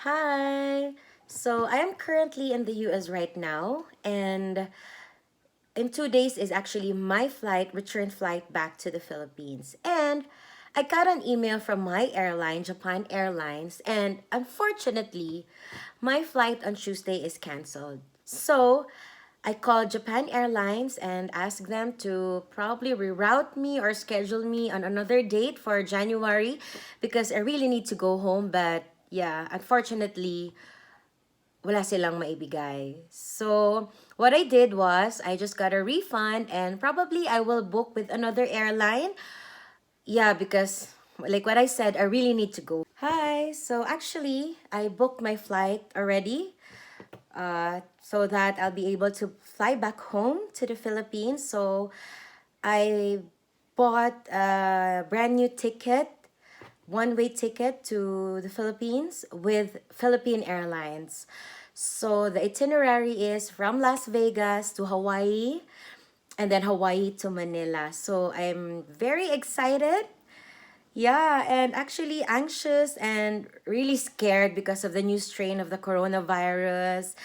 Hi. So I am currently in the US right now, and in 2 days is actually my return flight back to the Philippines. And I got an email from my airline, Japan Airlines, and unfortunately, my flight on Tuesday is canceled. So I called Japan Airlines and asked them to probably reroute me or schedule me on another date for January because I really need to go home. But yeah, unfortunately, wala silang maibigay. So, what I did was, I just got a refund and probably I will book with another airline. Yeah, because like what I said, I really need to go. Hi, so actually, I booked my flight already so that I'll be able to fly back home to the Philippines. So, I bought a brand new ticket, one-way ticket to the Philippines with Philippine Airlines. So the itinerary is from Las Vegas to Hawaii and then Hawaii to Manila. So I'm very excited. Yeah, and actually anxious and really scared because of the new strain of the coronavirus.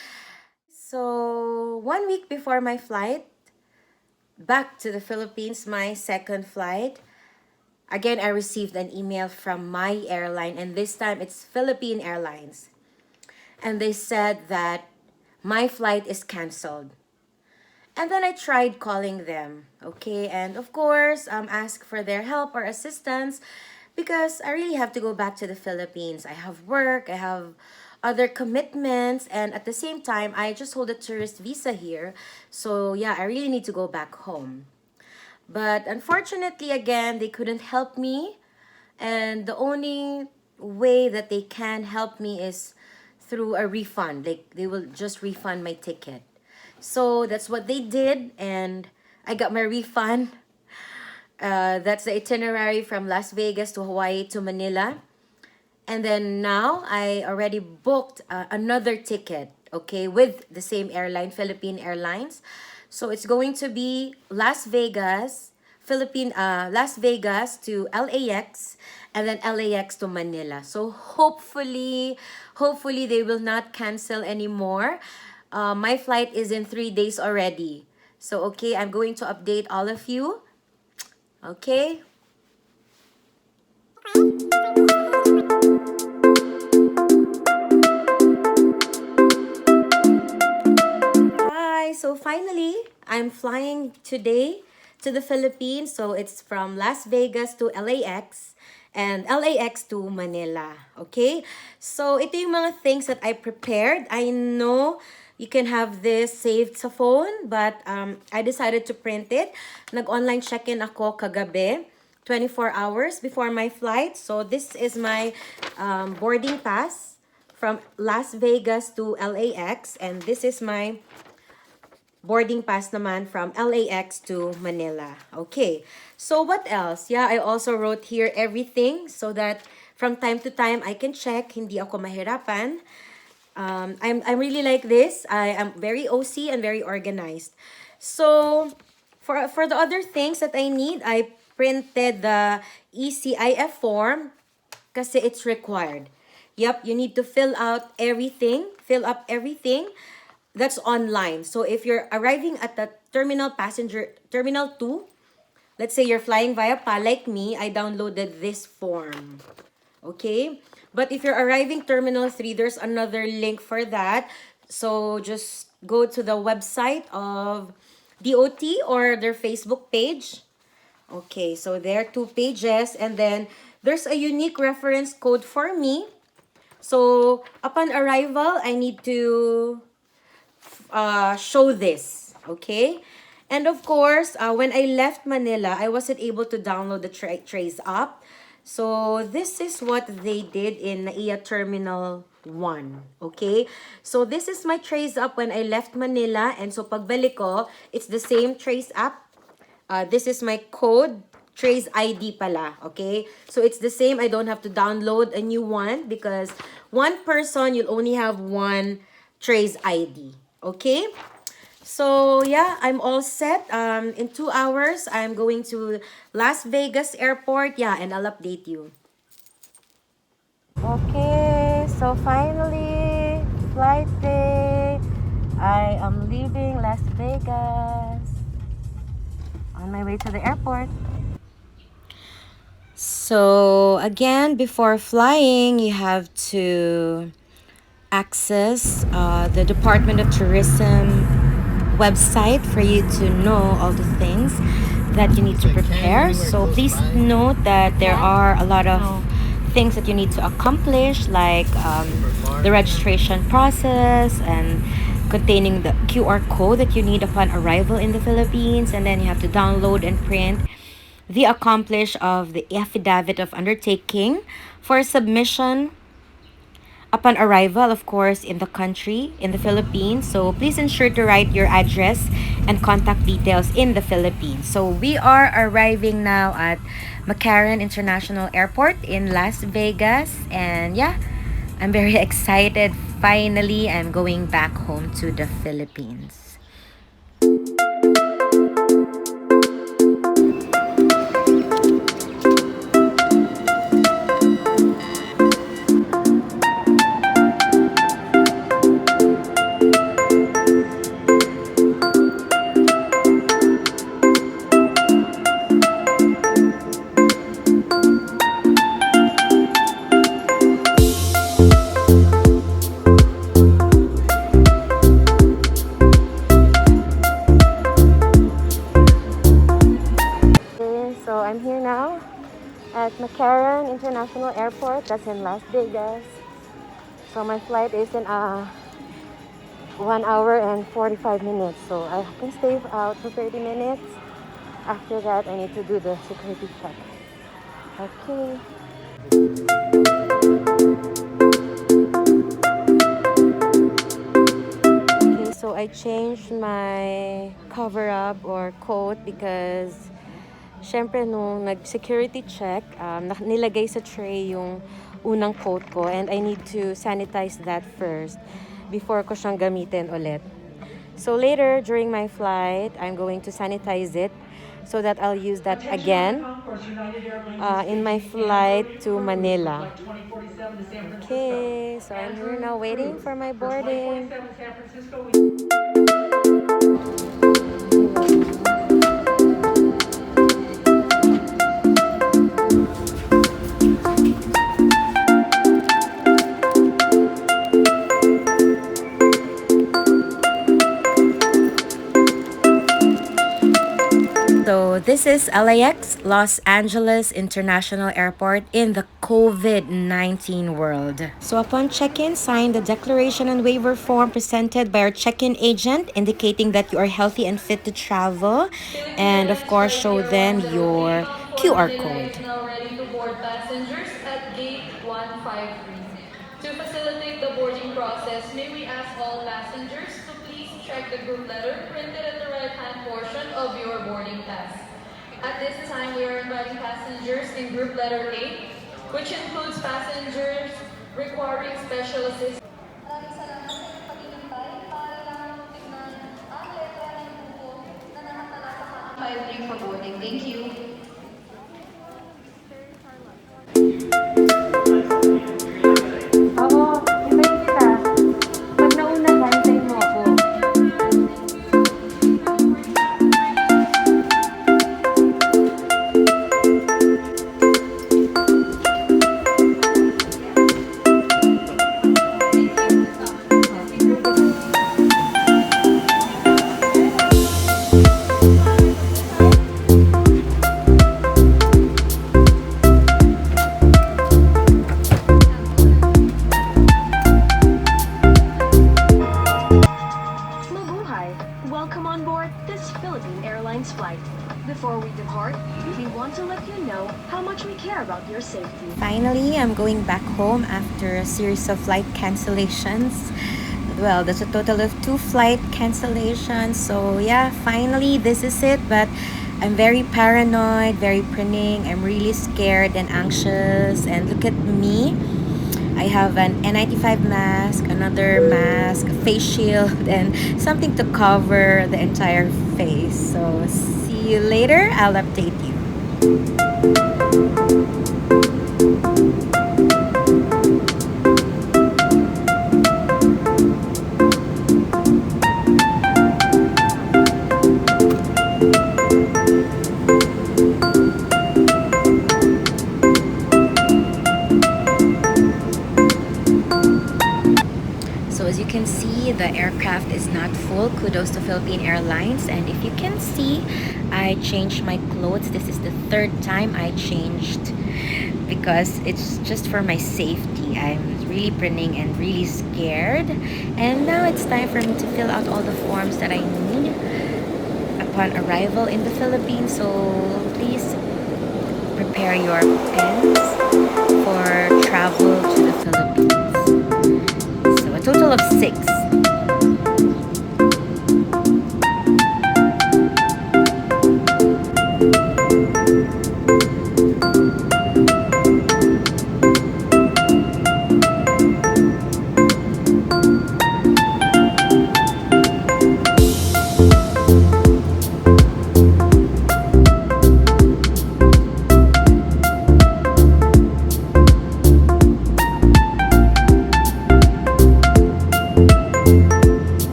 So 1 week before my flight back to the Philippines, my second flight, again, I received an email from my airline, and this time it's Philippine Airlines. And they said that my flight is canceled. And then I tried calling them, okay? And of course, ask for their help or assistance because I really have to go back to the Philippines. I have work, I have other commitments, and at the same time, I just hold a tourist visa here. So yeah, I really need to go back home. But unfortunately, again, they couldn't help me. And the only way that they can help me is through a refund. Like they will just refund my ticket. So that's what they did. And I got my refund. That's the itinerary from Las Vegas to Hawaii to Manila. And then now I already booked another ticket, okay, with the same airline, Philippine Airlines. So it's going to be Las Vegas to LAX and then LAX to Manila. So hopefully they will not cancel anymore. My flight is in 3 days already. So okay, I'm going to update all of you. Okay. Hi, so finally, I'm flying today to the Philippines. So it's from Las Vegas to LAX and LAX to Manila. Okay? So ito yung mga things that I prepared. I know you can have this saved sa phone, but I decided to print it. Nag-online check-in ako kagabi. 24 hours before my flight. So this is my boarding pass from Las Vegas to LAX, and this is my boarding pass naman from LAX to Manila. Okay, so what else? Yeah, I also wrote here everything so that from time to time I can check, hindi ako mahirapan. I'm really like this. I am very OC and very organized. So for the other things that I need, I printed the ECIF form kasi it's required. Yep, you need to fill up everything. That's online. So if you're arriving at the terminal 2, let's say you're flying via PA like me, I downloaded this form. Okay? But if you're arriving terminal 3, there's another link for that. So just go to the website of DOT or their Facebook page. Okay, so there are 2 pages, and then there's a unique reference code for me. So upon arrival, I need to show this, okay? And of course, when I left Manila, I wasn't able to download the Trace app. So this is what they did in NAIA Terminal 1, okay? So this is my Trace app when I left Manila, and so pagbalik ko, it's the same Trace app. This is my code, Trace ID pala, okay? So it's the same. I don't have to download a new one because one person, you'll only have one Trace ID, okay? So yeah, I'm all set. In 2 hours, I'm going to Las Vegas airport. Yeah, and I'll update you. Okay, So finally, flight day. I am leaving Las Vegas on my way to the airport. So again, before flying, you have to access the Department of Tourism website for you to know all the things that you need to prepare. So please note that there are a lot of things that you need to accomplish, like the registration process and containing the QR code that you need upon arrival in the Philippines, and then you have to download and print the accomplish of the affidavit of undertaking for submission upon arrival, of course, in the country, in the Philippines. So please ensure to write your address and contact details in the Philippines. So we are arriving now at McCarran International Airport in Las Vegas. And yeah, I'm very excited. Finally, I'm going back home to the Philippines. Okay, so I'm here now at McCarran International Airport. That's in Las Vegas. So my flight is in 1 hour and 45 minutes. So I can stay out for 30 minutes. After that, I need to do the security check. Okay. Okay, so I changed my cover up or coat because syempre nung nag-security check, nilagay sa tray yung unang coat ko, and I need to sanitize that first before ko siyang gamitin ulit. So later during my flight, I'm going to sanitize it so that I'll use that again in my flight to Manila. Okay, so I'm here now waiting for my boarding. So this is LAX, Los Angeles International Airport in the COVID-19 world. So upon check-in, sign the declaration and waiver form presented by our check-in agent indicating that you are healthy and fit to travel. And of course, show them your QR code. Is now ready to board passengers at gate 153. To facilitate the boarding process, may we ask all passengers to please check the group letter printed at the right-hand portion of your boarding pass. At this time, we are inviting passengers in group letter A, which includes passengers requiring special assistance. Maraming salamat sa inyong paghihintay para lang tignan ang letra ng buko na nakatala sa filing for boarding. Thank you. Oo, hintayin kita. Pag nauna ka, hintayin mo ako. Mabuhay! Welcome on board this Philippine Airlines flight. Before we depart, we want to let you know how much we care about your safety. Finally, I'm going back home after a series of flight cancellations. Well, there's a total of 2 flight cancellations. So yeah, finally, this is it. But I'm very paranoid, very preening. I'm really scared and anxious. And look at me. I have an N95 mask, another mask, a face shield, and something to cover the entire face. So see you later. I'll update you. as you can see, the aircraft is not full. Kudos to Philippine Airlines. And if you can see, I changed my clothes. This is the third time I changed because it's just for my safety. I'm really preening and really scared. And now it's time for me to fill out all the forms that I need upon arrival in the Philippines. So please prepare your pens for travel to the Philippines. So a total of 6.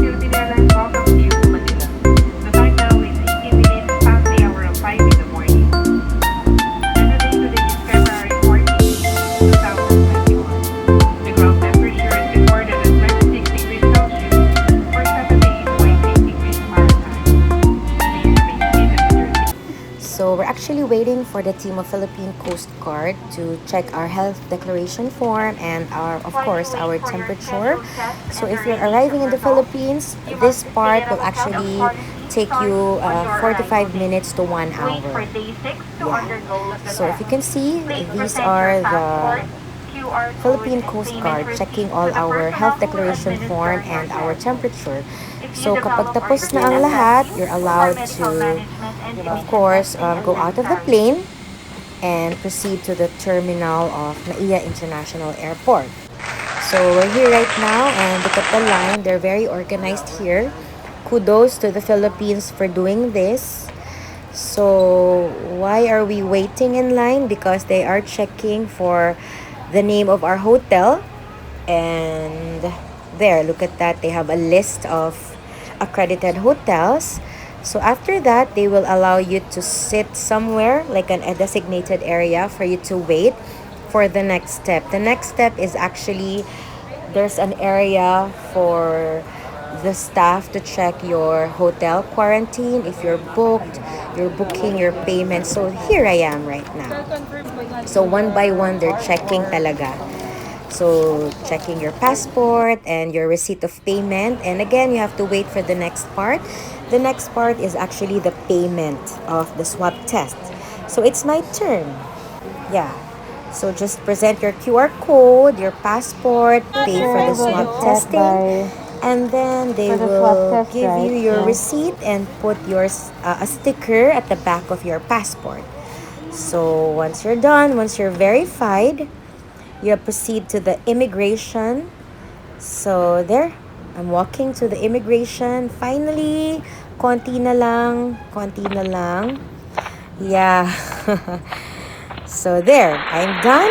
Philippine Airlines welcomes you to Manila. The time now is 18 minutes past the hour of 5 in the morning. And the date today is February 14, 2021. The ground temperature is recorded at 26 degrees Celsius or 78.8 degrees Fahrenheit. Please maintain the temperature. So we're actually waiting for the team of Philippine Coast Guard to check our health declaration form and of course our temperature. So if you're arriving in the Philippines, this part will actually take you 45 minutes to 1 hour. Yeah. So if you can see, these are the Philippine Coast Guard checking all our health declaration form and our temperature. So kapag tapos na ang lahat, you're allowed to, of course, go out of the plane and proceed to the terminal of Naiya International Airport. So we're here right now and look at the line. They're very organized here. Kudos to the Philippines for doing this. So why are we waiting in line? Because they are checking for the name of our hotel. And there, look at that. They have a list of accredited hotels. So after that, they will allow you to sit somewhere like a designated area for you to wait for the next step. The next step is actually there's an area for the staff to check your hotel quarantine. If you're booked, you're booking your payment. So here I am right now. So one by one, they're checking talaga. So checking your passport and your receipt of payment. And again, you have to wait for the next part. The next part is actually the payment of the swab test. So it's my turn. Yeah. So just present your QR code, your passport, pay for the swab testing, and then they will give you your receipt and put a sticker at the back of your passport. So once you're done, once you're verified, you proceed to the immigration. So there, I'm walking to the immigration. Finally, konti na lang, konti na lang. Yeah. So there, I'm done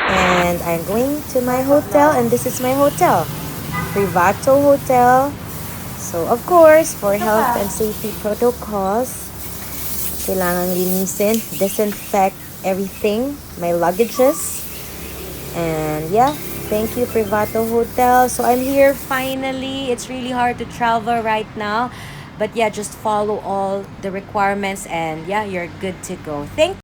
and I'm going to my hotel, and this is my hotel, Privato Hotel. So of course, for health and safety protocols, kailangan linisin, disinfect everything, my luggages. And yeah, thank you Privato Hotel. So I'm here finally. It's really hard to travel right now, but yeah, just follow all the requirements and yeah, you're good to go. Thank